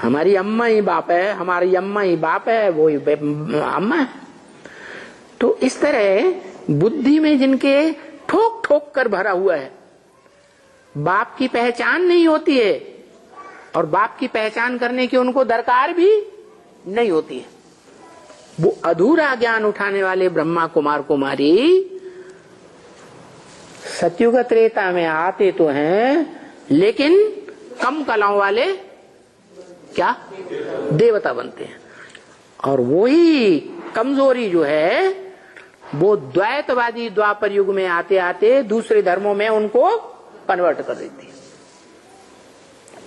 हमारी अम्मा ही बाप है, हमारी अम्मा ही बाप है, वो ही अम्मा है। तो इस तरह बुद्धि में जिनके ठोक ठोक कर भरा हुआ है, बाप की पहचान नहीं होती है और बाप की पहचान करने की उनको दरकार भी नहीं होती है। वो अधूरा ज्ञान उठाने वाले ब्रह्मा कुमार कुमारी सतयुग त्रेता में आते तो हैं, लेकिन कम कलाओं वाले क्या देवता बनते हैं। और वही कमजोरी जो है वो द्वैतवादी द्वापर युग में आते आते दूसरे धर्मों में उनको कन्वर्ट कर देती है।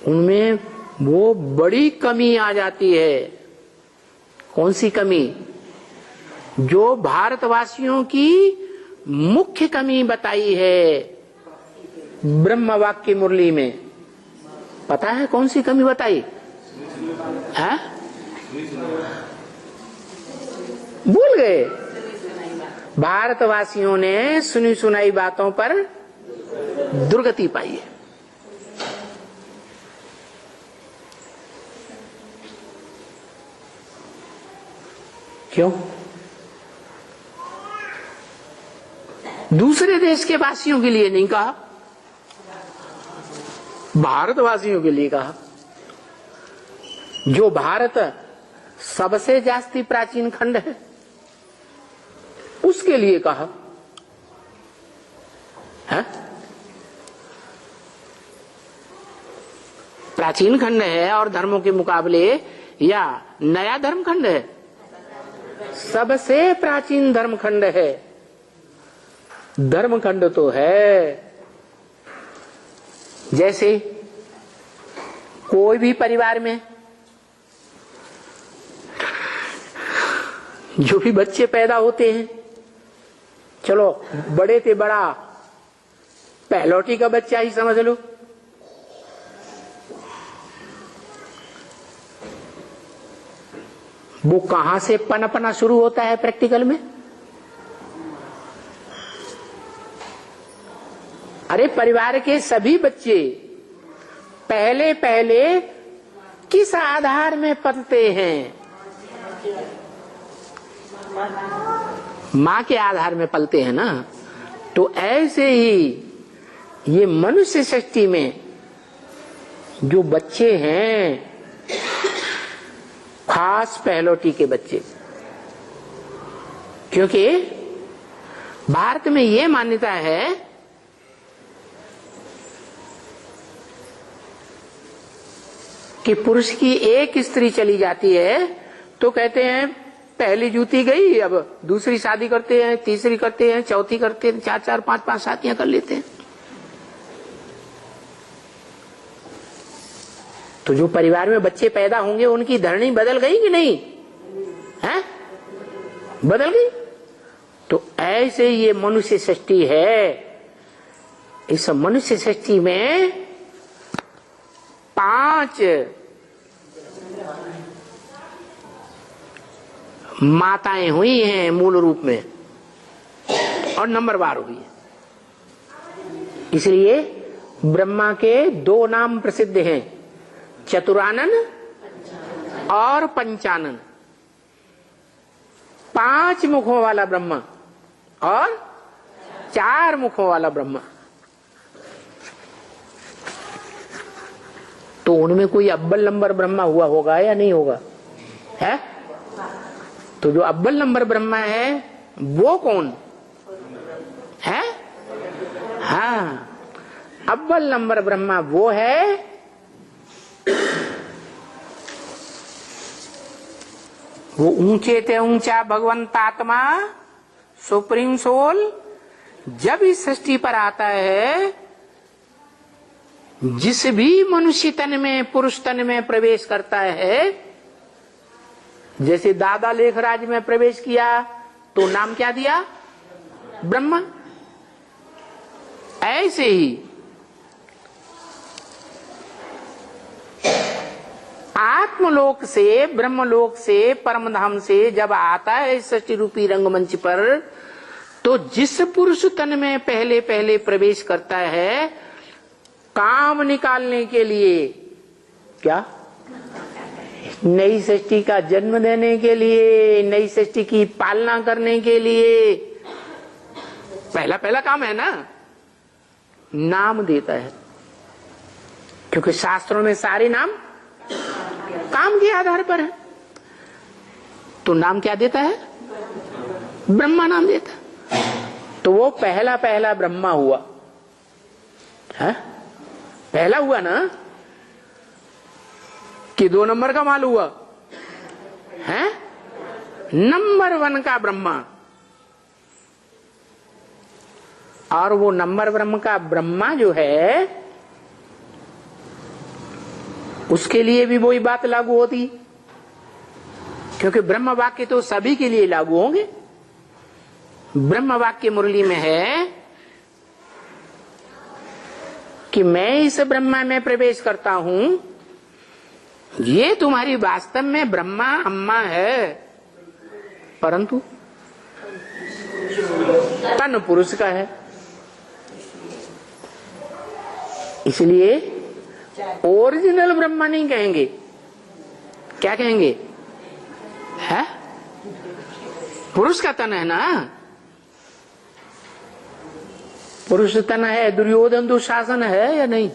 उनमें वो बड़ी कमी आ जाती है। कौन सी कमी? जो भारतवासियों की मुख्य कमी बताई है ब्रह्म वाक्य मुरली में। पता है कौन सी कमी बताई है? भूल गए? भारतवासियों ने सुनी सुनाई बातों पर दुर्गति पाई है। क्यों? दूसरे देश के वासियों के लिए नहीं कहा, भारतवासियों के लिए कहा। जो भारत सबसे जास्ती प्राचीन खंड है उसके लिए कहा है? प्राचीन खंड है और धर्मों के मुकाबले या नया धर्म खंड है? सबसे प्राचीन धर्म खंड है। धर्म खंड तो है। जैसे कोई भी परिवार में जो भी बच्चे पैदा होते हैं, चलो बड़े से बड़ा पहलौठी का बच्चा ही समझ लो, वो कहां से पनपना शुरू होता है प्रैक्टिकल में? अरे परिवार के सभी बच्चे पहले पहले किस आधार में पलते हैं? मां के आधार में पलते हैं ना। तो ऐसे ही ये मनुष्य सृष्टि में जो बच्चे हैं, खास पहलौठी के बच्चे, क्योंकि भारत में ये मान्यता है कि पुरुष की एक स्त्री चली जाती है तो कहते हैं पहली जूती गई, अब दूसरी शादी करते हैं, तीसरी करते हैं, चौथी करते हैं, चार चार पांच पांच शादियां कर लेते हैं। तो जो परिवार में बच्चे पैदा होंगे उनकी धरनी बदल गई कि नहीं है? बदल गई। तो ऐसे ये मनुष्य सृष्टि है। इस मनुष्य सृष्टि में 5 माताएं हुई हैं मूल रूप में और नंबरवार हुई है। इसलिए ब्रह्मा के 2 नाम प्रसिद्ध हैं, चतुरानन और पंचानन। 5 मुखों वाला ब्रह्मा और 4 मुखों वाला ब्रह्मा। तो उनमें कोई अव्वल नंबर ब्रह्मा हुआ होगा या नहीं होगा? है? तो जो अव्वल नंबर ब्रह्मा है वो कौन है? हाँ, अव्वल नंबर ब्रह्मा वो है वो ऊंचे ते ऊंचा भगवंत आत्मा, सुप्रीम सोल जब इस सृष्टि पर आता है, जिस भी मनुष्य तन में, पुरुष तन में प्रवेश करता है, जैसे दादा लेखराज में प्रवेश किया तो नाम क्या दिया? ब्रह्मा। ऐसे ही आत्मलोक से, ब्रह्मलोक से, परमधाम से जब आता है सृष्टि रूपी रंगमंच पर, तो जिस पुरुष तन में पहले पहले प्रवेश करता है काम निकालने के लिए, क्या नई सृष्टि का जन्म देने के लिए, नई सृष्टि की पालना करने के लिए पहला पहला काम है ना, नाम देता है। क्योंकि शास्त्रों में सारे नाम काम के आधार पर है। तो नाम क्या देता है? ब्रह्मा नाम देता। तो वो पहला पहला ब्रह्मा हुआ है। पहला हुआ ना कि 2 नंबर का माल हुआ है? नंबर 1 का ब्रह्मा। और वो नंबर ब्रह्म का ब्रह्मा जो है, उसके लिए भी वही बात लागू होती, क्योंकि ब्रह्म वाक्य तो सभी के लिए लागू होंगे। ब्रह्म वाक्य मुरली में है कि मैं इस ब्रह्मा में प्रवेश करता हूं, ये तुम्हारी वास्तव में ब्रह्मा अम्मा है, परंतु तन पुरुष का है। इसलिए ओरिजिनल ब्रह्मा नहीं कहेंगे, क्या कहेंगे? है पुरुष का तन है ना, पुरुष तन है। दुर्योधन दुशासन है या नहीं?